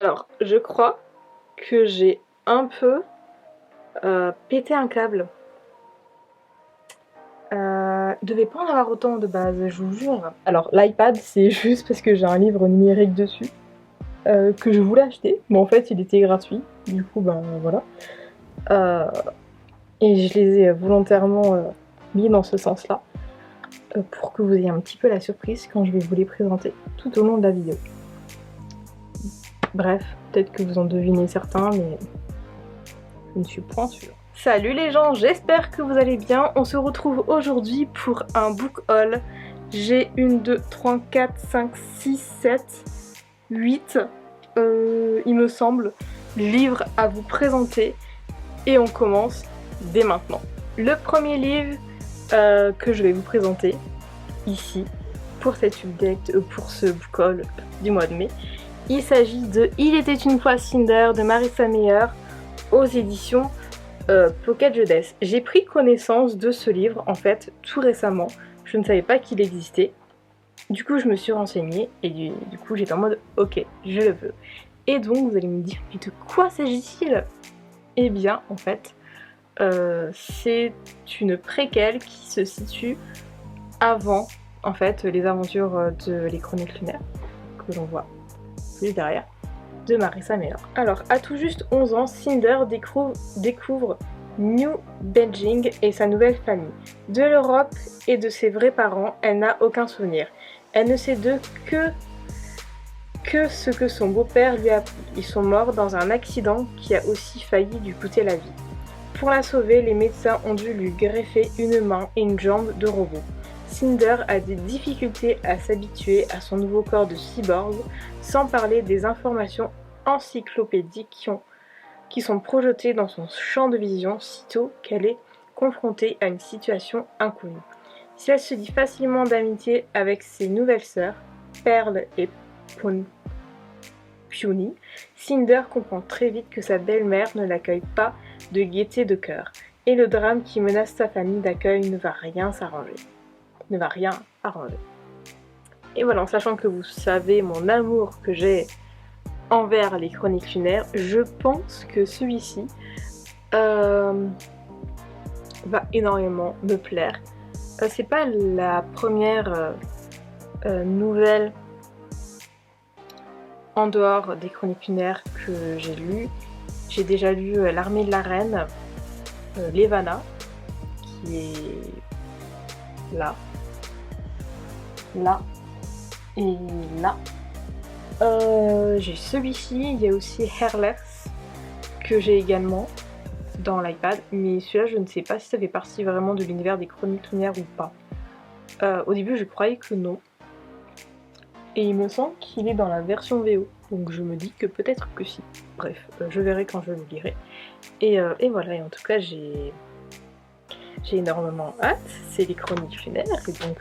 Alors, je crois que j'ai un peu pété un câble. Devait pas en avoir autant de base, je vous jure. Alors, l'iPad, c'est juste parce que j'ai un livre numérique dessus que je voulais acheter. Mais en fait, il était gratuit. Du coup, ben voilà. Et je les ai volontairement mis dans ce sens-là pour que vous ayez un petit peu la surprise quand je vais vous les présenter tout au long de la vidéo. Bref, peut-être que vous en devinez certains, mais je ne suis point sûre. Salut les gens, j'espère que vous allez bien. On se retrouve aujourd'hui pour un book haul. J'ai 1, 2, 3, 4, 5, 6, 7, 8, il me semble, livres à vous présenter. Et on commence dès maintenant. Le premier livre que je vais vous présenter ici, pour cette update, pour ce book haul du mois de mai, il s'agit de Il était une fois Cinder de Marissa Meyer aux éditions Pocket Jeunesse. J'ai pris connaissance de ce livre en fait tout récemment. Je ne savais pas qu'il existait. Du coup, je me suis renseignée et du coup, j'étais en mode ok, je le veux. Et donc, vous allez me dire, mais de quoi s'agit-il? Eh bien, en fait, c'est une préquelle qui se situe avant en fait les aventures de Les Chroniques Lunaires que l'on voit juste derrière de Marissa Meyer. Alors, à tout juste 11 ans, Cinder découvre New Beijing et sa nouvelle famille. De l'Europe et de ses vrais parents, elle n'a aucun souvenir. Elle ne sait d'eux que ce que son beau-père lui a appris. Ils sont morts dans un accident qui a aussi failli lui coûter la vie. Pour la sauver, les médecins ont dû lui greffer une main et une jambe de robot. Cinder a des difficultés à s'habituer à son nouveau corps de cyborg, sans parler des informations encyclopédiques qui sont projetées dans son champ de vision sitôt qu'elle est confrontée à une situation inconnue. Si elle se lie facilement d'amitié avec ses nouvelles sœurs, Pearl et Peony, Cinder comprend très vite que sa belle-mère ne l'accueille pas de gaieté de cœur, et le drame qui menace sa famille d'accueil ne va rien arranger. Et voilà, en sachant que vous savez mon amour que j'ai envers Les Chroniques Lunaires, je pense que celui-ci va énormément me plaire. C'est pas la première nouvelle en dehors des Chroniques Lunaires que j'ai lu. J'ai déjà lu L'Armée de la Reine, Levana, qui est là et là. J'ai celui-ci, il y a aussi Hairless que j'ai également dans l'iPad, mais celui-là je ne sais pas si ça fait partie vraiment de l'univers des Chroniques Lunaires ou pas. Au début je croyais que non, et il me semble qu'il est dans la version VO, donc je me dis que peut-être que si. Bref, je verrai quand je le lirai. Et voilà, et en tout cas j'ai énormément hâte, c'est Les Chroniques Lunaires, et donc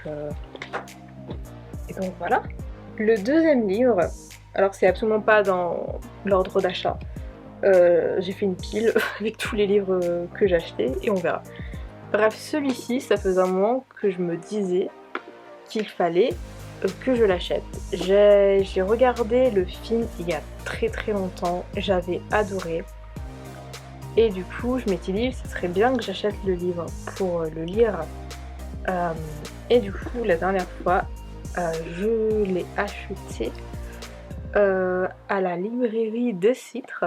voilà. Le deuxième livre, alors c'est absolument pas dans l'ordre d'achat, j'ai fait une pile avec tous les livres que j'achetais et on verra. Bref, celui-ci, ça faisait un moment que je me disais qu'il fallait que je l'achète. J'ai regardé le film il y a très très longtemps, j'avais adoré. Et du coup, je m'étais dit, ce serait bien que j'achète le livre pour le lire. Et du coup, la dernière fois, je l'ai acheté à la librairie de Citre,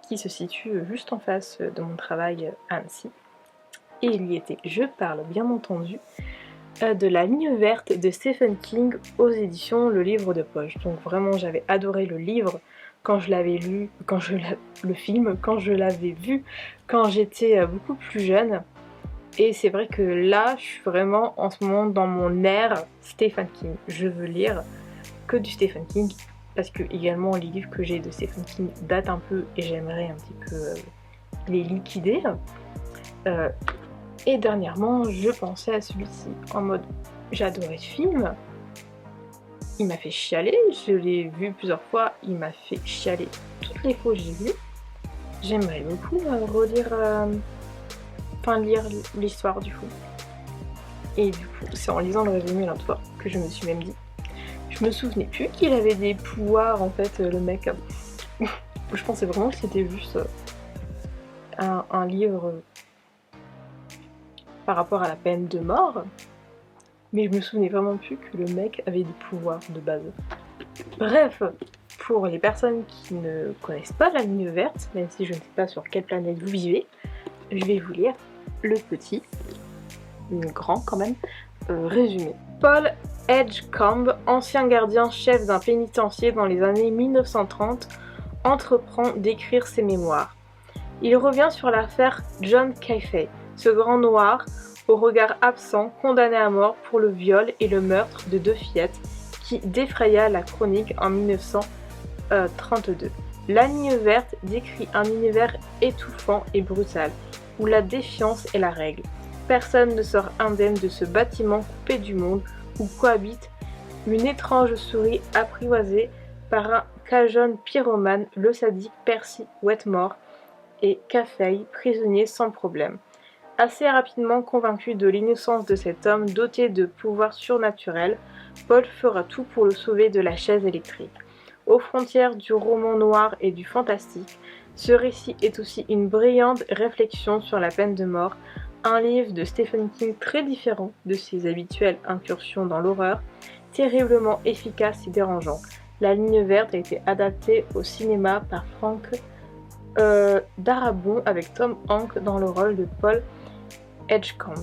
qui se situe juste en face de mon travail à Annecy. Et il y était, je parle bien entendu, de La Ligne Verte de Stephen King aux éditions Le Livre de Poche. Donc vraiment, j'avais adoré le livre quand je l'avais lu, le film, quand je l'avais vu, quand j'étais beaucoup plus jeune. Et c'est vrai que là, je suis vraiment en ce moment dans mon ère Stephen King. Je veux lire que du Stephen King, parce que également les livres que j'ai de Stephen King datent un peu et j'aimerais un petit peu les liquider. Et dernièrement, je pensais à celui-ci en mode j'ai adoré ce film, il m'a fait chialer, je l'ai vu plusieurs fois, il m'a fait chialer toutes les fois que j'ai vu. J'aimerais beaucoup lire l'histoire du coup. Et du coup, c'est en lisant le résumé l'autre fois que je me suis même dit, je me souvenais plus qu'il avait des pouvoirs en fait, le mec. Je pensais vraiment que c'était juste un livre par rapport à la peine de mort, mais je me souvenais vraiment plus que le mec avait des pouvoirs de base. Bref, pour les personnes qui ne connaissent pas la ligne verte, même si je ne sais pas sur quelle planète vous vivez, je vais vous lire le petit, le grand quand même, résumé. Paul Edgecombe, ancien gardien chef d'un pénitencier dans les années 1930, entreprend d'écrire ses mémoires. Il revient sur l'affaire John Caffey, ce grand noir au regard absent condamné à mort pour le viol et le meurtre de 2 fillettes qui défraya la chronique en 1932. La ligne verte décrit un univers étouffant et brutal, où la défiance est la règle. Personne ne sort indemne de ce bâtiment coupé du monde où cohabite une étrange souris apprivoisée par un Cajun pyromane, le sadique Percy Wetmore, et Caffey, prisonnier sans problème. Assez rapidement convaincu de l'innocence de cet homme doté de pouvoirs surnaturels, Paul fera tout pour le sauver de la chaise électrique. Aux frontières du roman noir et du fantastique, ce récit est aussi une brillante réflexion sur la peine de mort, un livre de Stephen King très différent de ses habituelles incursions dans l'horreur, terriblement efficace et dérangeant. La ligne verte a été adaptée au cinéma par Frank Darabont avec Tom Hanks dans le rôle de Paul Edgecombe.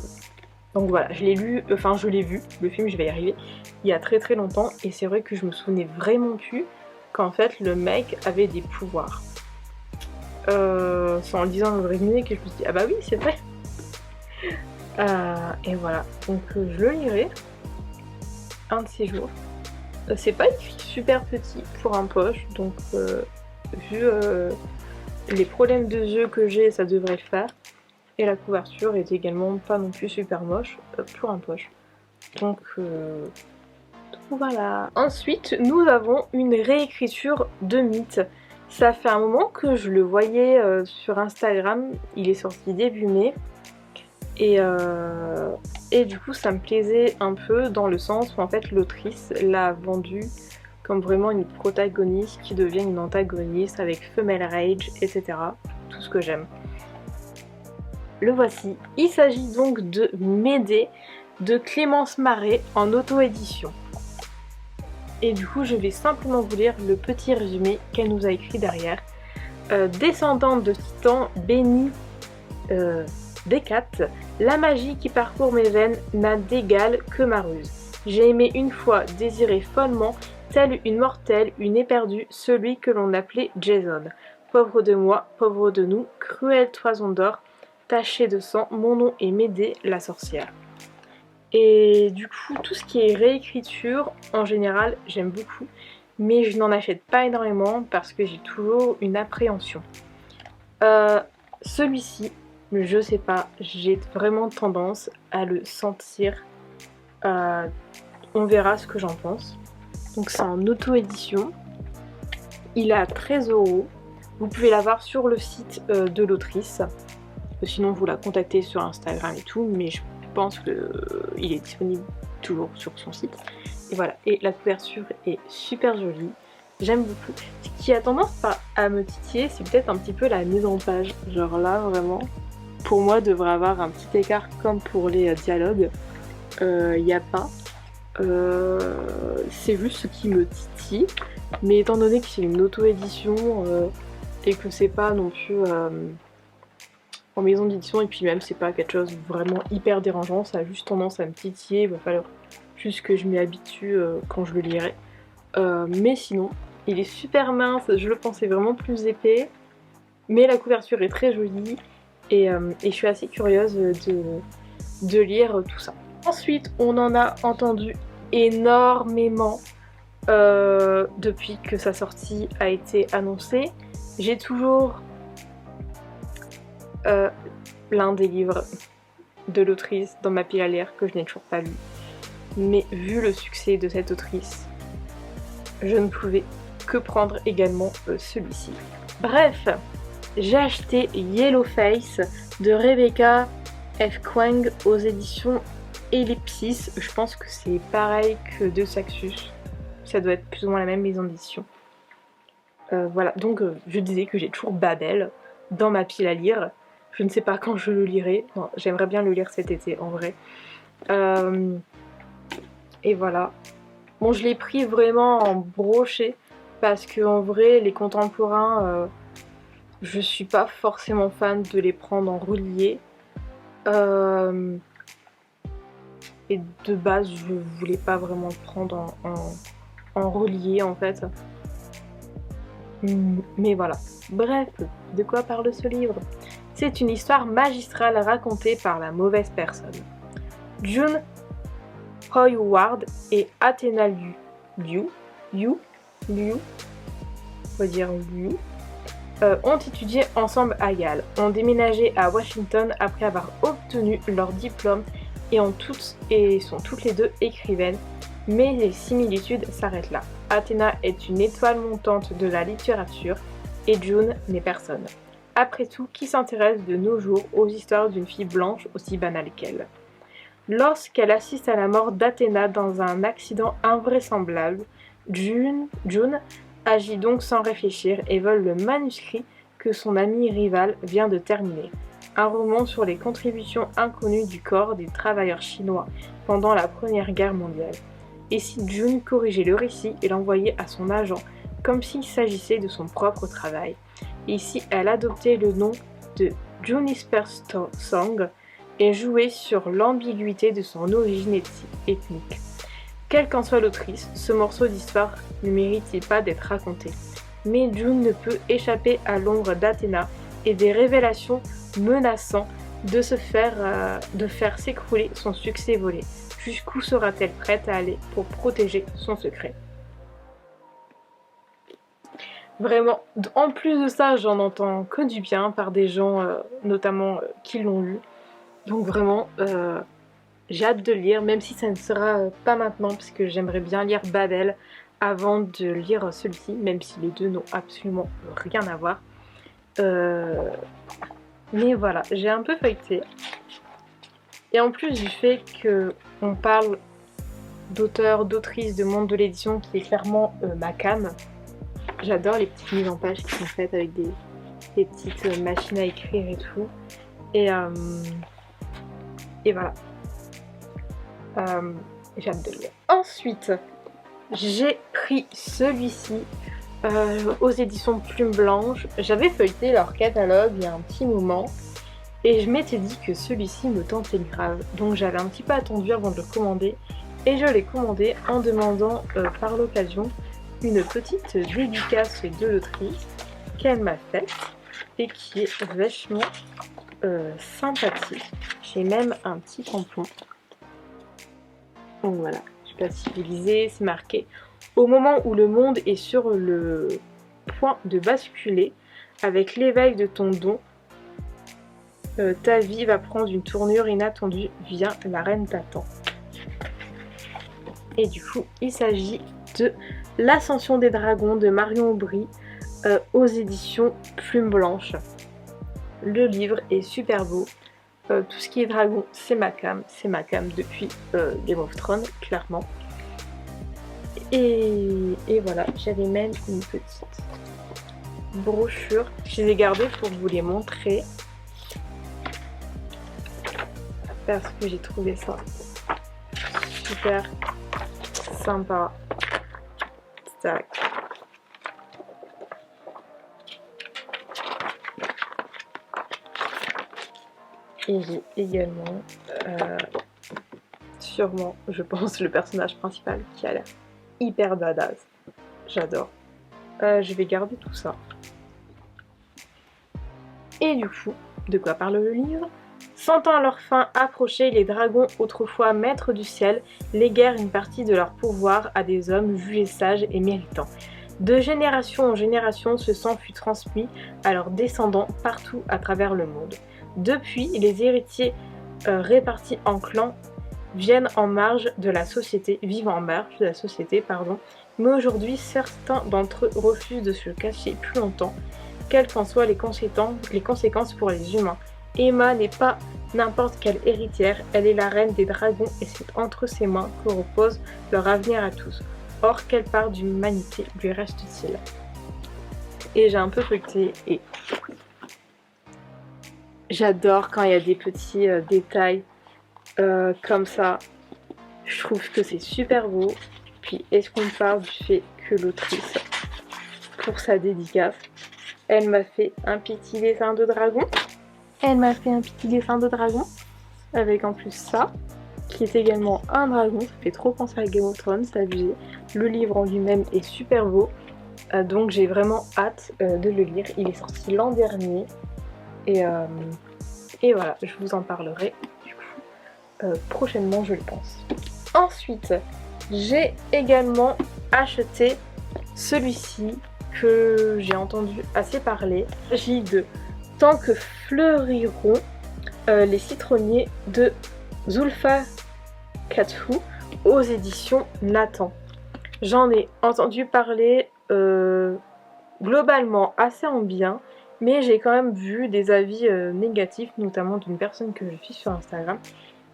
Donc voilà, je l'ai lu, enfin je l'ai vu, le film, je vais y arriver, il y a très très longtemps, et c'est vrai que je me souvenais vraiment plus qu'en fait le mec avait des pouvoirs. C'est en lisant le résumé que je me suis dit, ah bah oui, c'est vrai. Et voilà, donc je le lirai un de ces jours. C'est pas écrit super petit pour un poche, donc vu les problèmes de yeux que j'ai, ça devrait le faire. Et la couverture est également pas non plus super moche pour un poche. Donc voilà. Ensuite, nous avons une réécriture de Mythe. Ça fait un moment que je le voyais sur Instagram, il est sorti début mai. Et du coup ça me plaisait un peu dans le sens où en fait l'autrice l'a vendu comme vraiment une protagoniste qui devient une antagoniste avec femelle rage, etc. Tout ce que j'aime. Le voici. Il s'agit donc de Médée de Clémence Marais en auto-édition. Et du coup je vais simplement vous lire le petit résumé qu'elle nous a écrit derrière. Descendante de Titan, bénie d'Hécate, la magie qui parcourt mes veines n'a d'égal que ma ruse. J'ai aimé une fois, désiré follement, telle une mortelle, une éperdue, celui que l'on appelait Jason. Pauvre de moi, pauvre de nous, cruelle toison d'or, tachée de sang, mon nom est Médée, la sorcière. Et du coup, tout ce qui est réécriture, en général, j'aime beaucoup, mais je n'en achète pas énormément parce que j'ai toujours une appréhension. Celui-ci, je sais pas, j'ai vraiment tendance à le sentir. On verra ce que j'en pense. Donc c'est en auto-édition. Il est à 13€. Vous pouvez l'avoir sur le site de l'autrice. Sinon vous la contactez sur Instagram et tout, mais je pense qu'il est disponible toujours sur son site. Et voilà, et la couverture est super jolie. J'aime beaucoup. Ce qui a tendance à me titiller, c'est peut-être un petit peu la mise en page. Genre là, vraiment, pour moi, devrait avoir un petit écart comme pour les dialogues. Il n'y a pas. C'est juste ce qui me titille. Mais étant donné que c'est une auto-édition et que c'est pas non plus en maison d'édition, et puis même c'est pas quelque chose vraiment hyper dérangeant, ça a juste tendance à me titiller. Il va falloir juste que je m'y habitue quand je le lirai. Mais sinon, il est super mince, je le pensais vraiment plus épais. Mais la couverture est très jolie. Et je suis assez curieuse de lire tout ça. Ensuite, on en a entendu énormément depuis que sa sortie a été annoncée. J'ai toujours l'un des livres de l'autrice dans ma pile à lire que je n'ai toujours pas lu. Mais vu le succès de cette autrice, je ne pouvais que prendre également celui-ci. Bref, j'ai acheté Yellowface de Rebecca F. Kuang aux éditions Ellipsis. Je pense que c'est pareil que de Saxus. Ça doit être plus ou moins la même maison d'édition. Voilà, donc je disais que j'ai toujours Babel dans ma pile à lire. Je ne sais pas quand je le lirai. Non, j'aimerais bien le lire cet été en vrai. Et voilà. Bon, je l'ai pris vraiment en broché parce que en vrai, les contemporains, je suis pas forcément fan de les prendre en relié. Et de base, je voulais pas vraiment le prendre en relié en fait. Mais voilà. Bref, de quoi parle ce livre? C'est une histoire magistrale racontée par la mauvaise personne. June Hoyward et Athena Liu, on va dire Liu, ont étudié ensemble à Yale, ont déménagé à Washington après avoir obtenu leur diplôme et sont toutes les deux écrivaines, mais les similitudes s'arrêtent là. Athena est une étoile montante de la littérature et June n'est personne. Après tout, qui s'intéresse de nos jours aux histoires d'une fille blanche aussi banale qu'elle? Lorsqu'elle assiste à la mort d'Athéna dans un accident invraisemblable, June agit donc sans réfléchir et vole le manuscrit que son ami rival vient de terminer. Un roman sur les contributions inconnues du corps des travailleurs chinois pendant la Première Guerre mondiale. Et si June corrigeait le récit et l'envoyait à son agent, comme s'il s'agissait de son propre travail? Et si elle adoptait le nom de Juniper Song et jouait sur l'ambiguïté de son origine ethnique? Quelle qu'en soit l'autrice, ce morceau d'histoire ne mérite-t-il pas d'être raconté? Mais June ne peut échapper à l'ombre d'Athéna et des révélations menaçant de faire s'écrouler son succès volé. Jusqu'où sera-t-elle prête à aller pour protéger son secret? Vraiment, en plus de ça, j'en entends que du bien par des gens, notamment qui l'ont lu. Donc vraiment, j'ai hâte de lire, même si ça ne sera pas maintenant, parce que j'aimerais bien lire Babel avant de lire celui-ci, même si les deux n'ont absolument rien à voir. Mais voilà, j'ai un peu feuilleté. Et en plus du fait qu'on parle d'auteur, d'autrice, de monde de l'édition qui est clairement ma came, j'adore les petites mises en page qui sont faites avec des petites machines à écrire et tout. Et voilà. J'ai hâte de le lire. Ensuite, j'ai pris celui-ci aux éditions Plume Blanche. J'avais feuilleté leur catalogue il y a un petit moment et je m'étais dit que celui-ci me tentait grave. Donc j'avais un petit peu attendu avant de le commander et je l'ai commandé en demandant par l'occasion une petite dédicace de l'autrice qu'elle m'a faite et qui est vachement sympathique. J'ai même un petit tampon. Donc voilà, je sais pas si vous lisez, c'est marqué: au moment où le monde est sur le point de basculer, avec l'éveil de ton don, ta vie va prendre une tournure inattendue, viens, la reine t'attend. Et du coup, il s'agit de L'Ascension des Dragons de Marion Aubry aux éditions Plume Blanche. Le livre est super beau. Tout ce qui est dragon, c'est ma came depuis Game of Thrones, clairement. Et voilà, j'avais même une petite brochure. Je les ai gardées pour vous les montrer. Parce que j'ai trouvé ça super sympa. Tac. Et j'ai également, sûrement, je pense, le personnage principal qui a l'air hyper badass. J'adore. Je vais garder tout ça. Et du coup, de quoi parle le livre? Sentant leur fin approcher, les dragons, autrefois maîtres du ciel, léguèrent une partie de leur pouvoir à des hommes jugés sages et méritants. De génération en génération, ce sang fut transmis à leurs descendants partout à travers le monde. Depuis, les héritiers répartis en clans vivent en marge de la société, mais aujourd'hui, certains d'entre eux refusent de se cacher plus longtemps, quelles qu'en soient les conséquences pour les humains. Emma n'est pas n'importe quelle héritière, elle est la reine des dragons et c'est entre ses mains que repose leur avenir à tous. Or, quelle part d'humanité lui reste-t-il? et j'ai un peu feuilleté et j'adore quand il y a des petits détails comme ça. Je trouve que c'est super beau. Puis est-ce qu'on parle du fait que l'autrice, pour sa dédicace, elle m'a fait un petit dessin de dragon. Elle m'a fait un petit dessin de dragon avec en plus ça, qui est également un dragon. Ça fait trop penser à Game of Thrones, c'est abusé. Le livre en lui-même est super beau, donc j'ai vraiment hâte de le lire. Il est sorti l'an dernier et voilà, je vous en parlerai du coup prochainement, je le pense. Ensuite, j'ai également acheté celui-ci que j'ai entendu assez parler. Il s'agit de Tant que fleuriront les citronniers de Zulfa Katfou aux éditions Nathan. J'en ai entendu parler globalement assez en bien, mais j'ai quand même vu des avis négatifs, notamment d'une personne que je suis sur Instagram,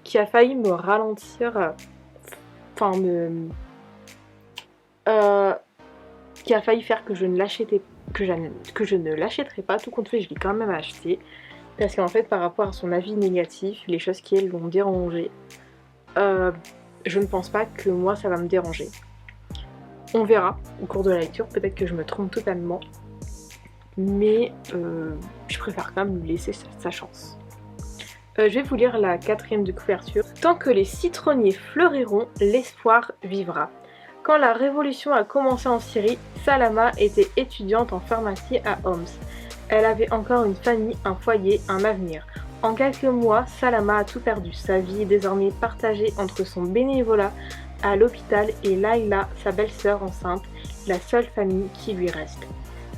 qui a failli me ralentir, qui a failli faire que je ne l'achèterai pas. Tout compte fait, je l'ai quand même acheté parce qu'en fait, par rapport à son avis négatif, les choses qui l'ont dérangé, je ne pense pas que moi ça va me déranger. On verra au cours de la lecture, peut-être que je me trompe totalement, mais je préfère quand même lui laisser sa chance. Je vais vous lire la 4e de couverture. Tant que les citronniers fleuriront, l'espoir vivra. Quand la révolution a commencé en Syrie, Salama était étudiante en pharmacie à Homs. Elle avait encore une famille, un foyer, un avenir. En quelques mois, Salama a tout perdu. Sa vie est désormais partagée entre son bénévolat à l'hôpital et Layla, sa belle-sœur enceinte, la seule famille qui lui reste.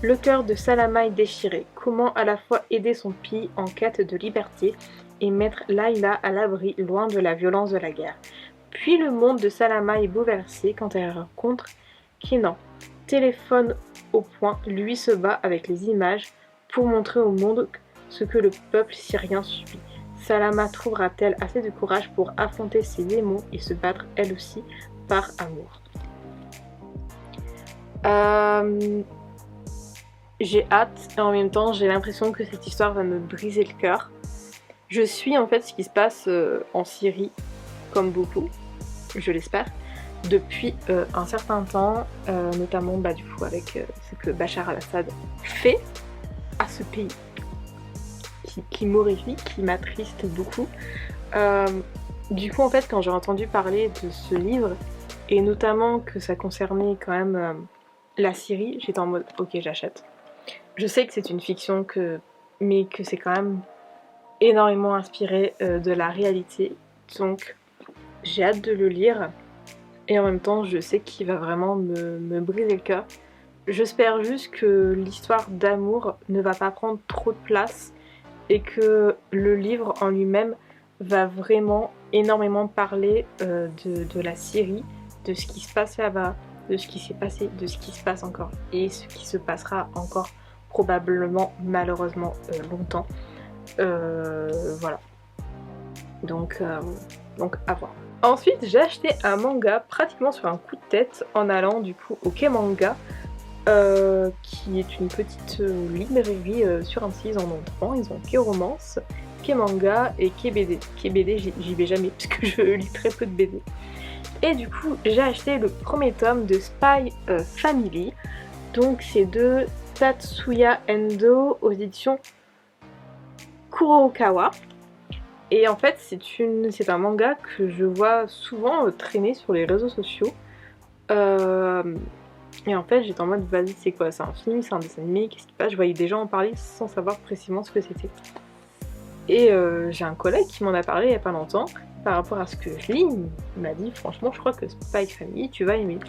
Le cœur de Salama est déchiré. Comment à la fois aider son pays en quête de liberté et mettre Layla à l'abri loin de la violence de la guerre. Puis le monde de Salama est bouleversé quand elle rencontre Kenan. Téléphone au poing, lui se bat avec les images pour montrer au monde ce que le peuple syrien subit. Salama trouvera-t-elle assez de courage pour affronter ses démons et se battre elle aussi par amour? J'ai hâte et en même temps j'ai l'impression que cette histoire va me briser le cœur. Je suis en fait ce qui se passe en Syrie, comme beaucoup, je l'espère, depuis un certain temps, notamment du coup avec ce que Bachar al-Assad fait à ce pays, qui m'horrifie, qui m'attriste beaucoup. Du coup en fait quand j'ai entendu parler de ce livre, et notamment que ça concernait quand même la Syrie, j'étais en mode ok j'achète. Je sais que c'est une fiction, mais que c'est quand même énormément inspiré de la réalité, donc j'ai hâte de le lire et en même temps je sais qu'il va vraiment me briser le cœur. J'espère juste que l'histoire d'amour ne va pas prendre trop de place et que le livre en lui-même va vraiment énormément parler de la Syrie, de ce qui se passe là-bas, de ce qui s'est passé, de ce qui se passe encore et ce qui se passera encore probablement malheureusement longtemps. Voilà. Donc à voir. Ensuite, j'ai acheté un manga pratiquement sur un coup de tête en allant du coup au Kemanga, qui est une petite librairie sur Annecy. Ils en ont 3, ils ont K-Romance, Kemanga et K-BD. K-BD, j'y vais jamais parce que je lis très peu de BD. Et du coup, j'ai acheté le premier tome de Spy Family. Donc c'est de Tatsuya Endo aux éditions Kurokawa. Et en fait c'est un manga que je vois souvent traîner sur les réseaux sociaux. Et en fait j'étais en mode vas-y c'est quoi, c'est un film, c'est un dessin animé, qu'est-ce qui se passe? Je voyais des gens en parler sans savoir précisément ce que c'était. Et j'ai un collègue qui m'en a parlé il y a pas longtemps par rapport à ce que je lis. Il m'a dit franchement je crois que Spy Family tu vas aimer.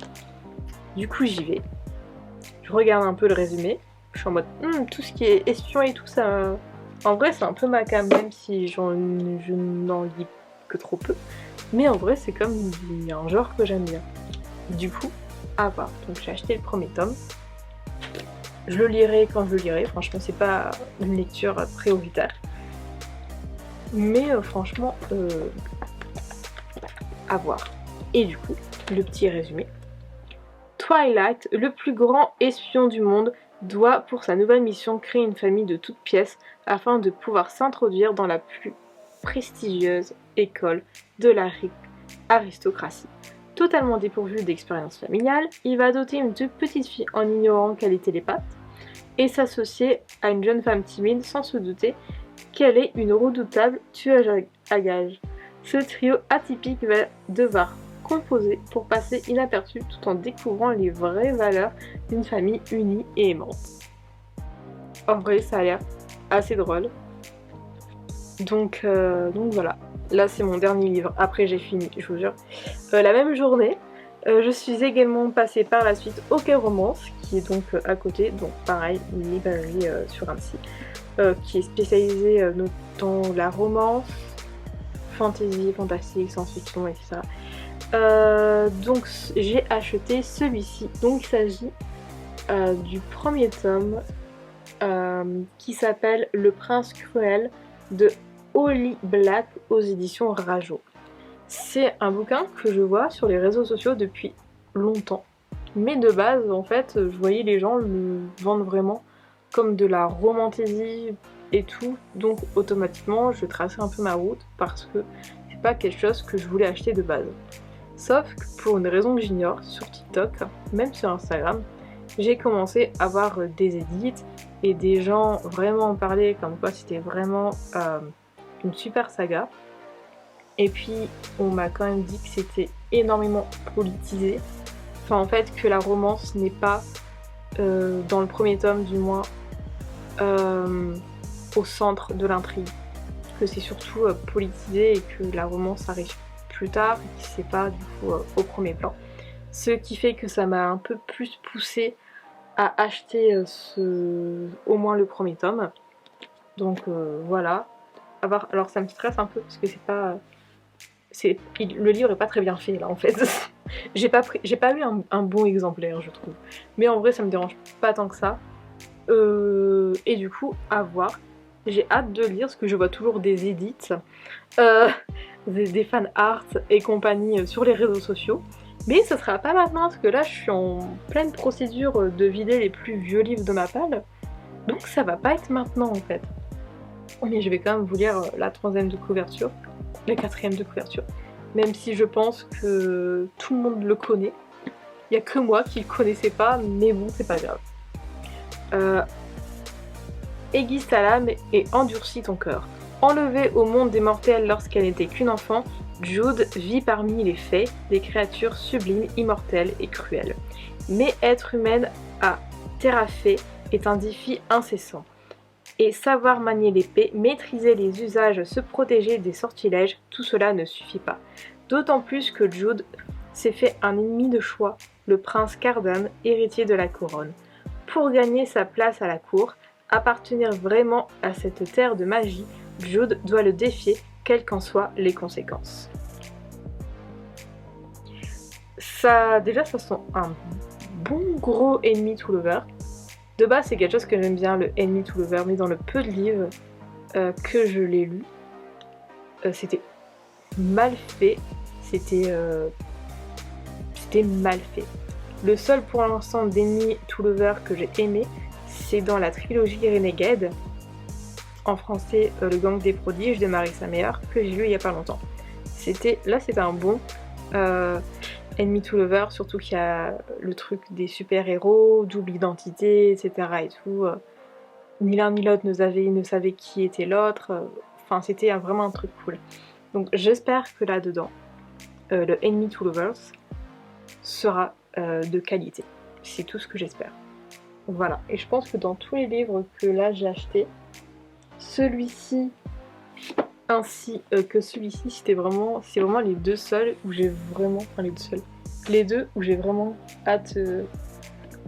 Du coup j'y vais. Je regarde un peu le résumé. Je suis en mode tout ce qui est espion et tout ça. En vrai c'est un peu ma came, même si je n'en lis que trop peu. Mais en vrai c'est comme un genre que j'aime bien. Du coup, à voir. Donc j'ai acheté le premier tome. Je le lirai quand je le lirai. Franchement c'est pas une lecture prioritaire. Mais franchement, à voir. Et du coup, le petit résumé. Twilight, le plus grand espion du monde, doit pour sa nouvelle mission créer une famille de toutes pièces afin de pouvoir s'introduire dans la plus prestigieuse école de l'aristocratie. Totalement dépourvu d'expérience familiale, il va adopter une toute petite fille en ignorant qu'elle est télépathe et s'associer à une jeune femme timide sans se douter qu'elle est une redoutable tueuse à gages. Ce trio atypique va devoir composer pour passer inaperçu tout en découvrant les vraies valeurs d'une famille unie et aimante. En vrai, ça a l'air assez drôle. Donc voilà. Là, c'est mon dernier livre. Après, j'ai fini, je vous jure. La même journée, je suis également passée par la suite au Quai Romance, qui est donc à côté. Donc pareil, une librairie sur Annecy, qui est spécialisée dans la romance, fantasy, fantastique, science-fiction, etc. Donc j'ai acheté celui-ci. Donc il s'agit du premier tome qui s'appelle Le Prince Cruel de Holly Black aux éditions Rajo. C'est un bouquin que je vois sur les réseaux sociaux depuis longtemps. Mais de base, en fait, je voyais les gens le vendre vraiment comme de la romantésie et tout. Donc automatiquement, je traçais un peu ma route parce que c'est pas quelque chose que je voulais acheter de base. Sauf que pour une raison que j'ignore, sur TikTok, même sur Instagram, j'ai commencé à voir des edits et des gens vraiment en parler comme quoi c'était vraiment une super saga. Et puis on m'a quand même dit que c'était énormément politisé. Enfin en fait que la romance n'est pas, dans le premier tome du moins, au centre de l'intrigue. Que c'est surtout politisé et que la romance arrive plus tard et que c'est pas du coup au premier plan. Ce qui fait que ça m'a un peu plus poussée à acheter au moins le premier tome. Donc voilà. Alors ça me stresse un peu parce que le livre est pas très bien fait là en fait. j'ai pas eu un bon exemplaire je trouve. Mais en vrai ça me dérange pas tant que ça. Et du coup à voir. J'ai hâte de lire parce que je vois toujours des edits, des fan art et compagnie sur les réseaux sociaux. Mais ce sera pas maintenant parce que là je suis en pleine procédure de vider les plus vieux livres de ma palle. Donc ça va pas être maintenant en fait. Mais je vais quand même vous lire la 3ème de couverture, la 4ème de couverture. Même si je pense que tout le monde le connaît. Il y a que moi qui le connaissais pas, mais bon c'est pas grave. Aiguise ta lame et endurcis ton cœur. Enlevée au monde des mortels lorsqu'elle n'était qu'une enfant, Jude vit parmi les fées, des créatures sublimes, immortelles et cruelles. Mais être humaine à Terrafée est un défi incessant. Et savoir manier l'épée, maîtriser les usages, se protéger des sortilèges, tout cela ne suffit pas. D'autant plus que Jude s'est fait un ennemi de choix, le prince Cardan, héritier de la couronne. Pour gagner sa place à la cour, appartenir vraiment à cette terre de magie, Jude doit le défier, quelles qu'en soient les conséquences. Déjà ça sent un bon gros enemy to lover. De base c'est quelque chose que j'aime bien, le enemy to lover, mais dans le peu de livres que je l'ai lu, c'était mal fait, c'était mal fait. Le seul pour l'instant d'enemy to lover que j'ai aimé, c'est dans la trilogie Renegade, en français Le Gang des Prodiges de Marissa Meyer, que j'ai lu il y a pas longtemps. Là c'était un bon enemy to lover, surtout qu'il y a le truc des super-héros, double identité, etc. et tout. Ni l'un ni l'autre ne savait qui était l'autre. Enfin c'était vraiment un truc cool. Donc j'espère que là-dedans, le enemy to lovers sera de qualité. C'est tout ce que j'espère. Voilà, et je pense que dans tous les livres que là j'ai acheté, celui-ci ainsi que celui-ci, c'est vraiment les deux seuls où j'ai vraiment, les deux où j'ai vraiment hâte de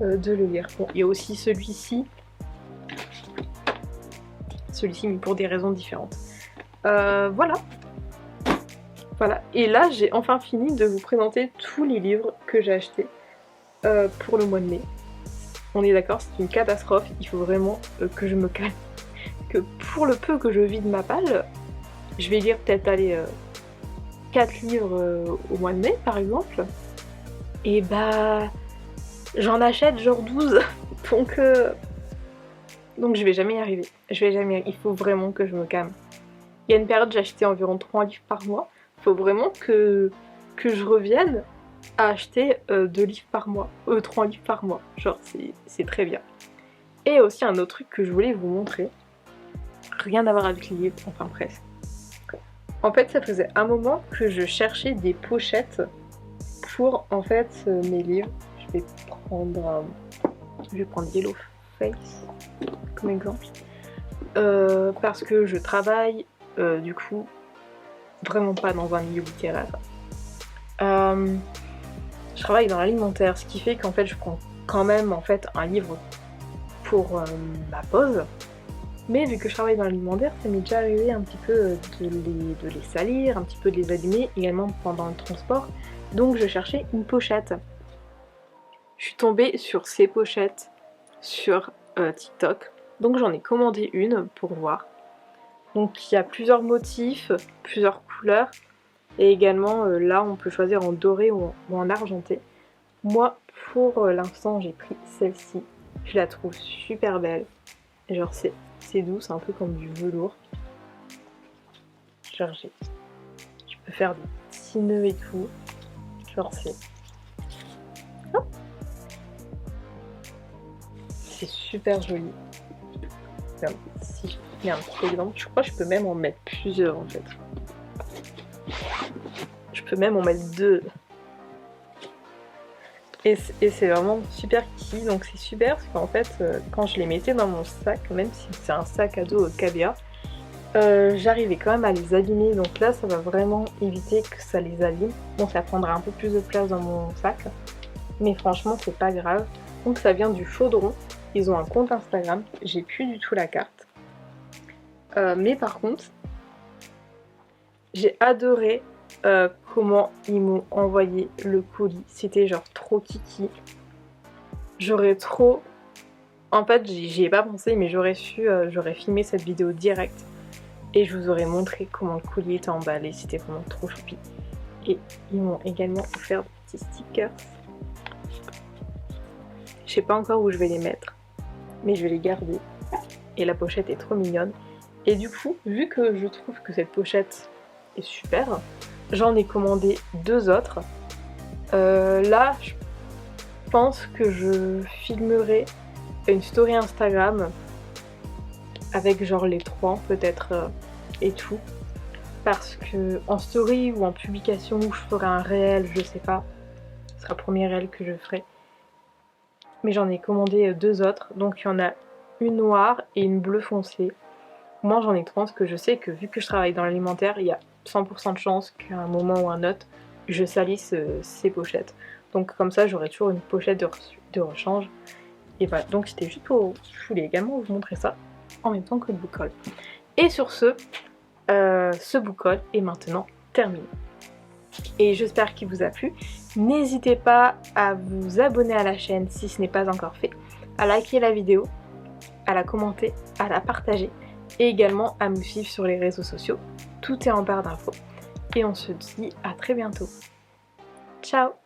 le lire. Bon, il y a aussi celui-ci mais pour des raisons différentes. Voilà, et là j'ai enfin fini de vous présenter tous les livres que j'ai achetés pour le mois de mai. On est d'accord, c'est une catastrophe, il faut vraiment que je me calme. Que pour le peu que je vide ma palle, je vais lire peut-être 4 livres au mois de mai par exemple. Et bah J'en achète genre 12, donc je vais jamais y arriver. Il faut vraiment que je me calme. Il y a une période j'achetais environ 3 livres par mois. Il faut vraiment que je revienne à acheter 2 livres par mois. 3 livres par mois. Genre c'est très bien. Et aussi un autre truc que je voulais vous montrer. Rien à voir avec les livres, enfin presque. En fait ça faisait un moment que je cherchais des pochettes pour en fait mes livres. Je vais prendre Yellow Face comme exemple. Parce que je travaille du coup vraiment pas dans un milieu littéraire. Je travaille dans l'alimentaire, ce qui fait qu'en fait je prends quand même en fait un livre pour ma pause. Mais vu que je travaille dans l'alimentaire, ça m'est déjà arrivé un petit peu de les salir, un petit peu de les abîmer, également pendant le transport. Donc je cherchais une pochette. Je suis tombée sur ces pochettes sur TikTok. Donc j'en ai commandé une pour voir. Donc il y a plusieurs motifs, plusieurs couleurs. Et également là on peut choisir en doré ou en argenté. Moi pour l'instant j'ai pris celle-ci. Je la trouve super belle. Genre c'est doux, c'est un peu comme du velours. Genre je peux faire des petits nœuds et tout. Genre c'est super joli. Regarde, si je mets un petit exemple, je crois que je peux même en mettre plusieurs en fait. Je peux même en mettre 2. Et c'est vraiment super kitty, donc c'est super parce qu'en fait quand je les mettais dans mon sac, même si c'est un sac à dos Cavia, j'arrivais quand même à les abîmer, donc là ça va vraiment éviter que ça les abîme. Bon, ça prendra un peu plus de place dans mon sac, mais franchement c'est pas grave. Donc ça vient du Chaudron, ils ont un compte Instagram, j'ai plus du tout la carte. Mais par contre, j'ai adoré comment ils m'ont envoyé le colis. C'était genre trop kiki. J'aurais trop... En fait, j'y ai pas pensé, mais j'aurais filmé cette vidéo direct. Et je vous aurais montré comment le colis était emballé. C'était vraiment trop choupi. Et ils m'ont également offert des petits stickers. Je sais pas encore où je vais les mettre, mais je vais les garder. Et la pochette est trop mignonne. Et du coup, vu que je trouve que cette pochette est super, j'en ai commandé 2 autres. Là, je pense que je filmerai une story Instagram avec genre les 3 peut-être et tout. Parce que en story ou en publication, je ferai un réel, je sais pas. Ce sera le premier réel que je ferai. Mais j'en ai commandé 2 autres. Donc il y en a une noire et une bleu foncé. Moi j'en ai 3 parce que je sais que vu que je travaille dans l'alimentaire, il y a 100% de chance qu'à un moment ou un autre, je salisse ces pochettes. Donc comme ça j'aurai toujours une pochette de rechange. Et voilà, donc c'était juste pour... Je voulais également vous montrer ça en même temps que le book haul. Et sur ce book haul est maintenant terminé. Et j'espère qu'il vous a plu. N'hésitez pas à vous abonner à la chaîne si ce n'est pas encore fait, à liker la vidéo, à la commenter, à la partager et également à me suivre sur les réseaux sociaux. Tout est en barre d'infos. Et on se dit à très bientôt. Ciao!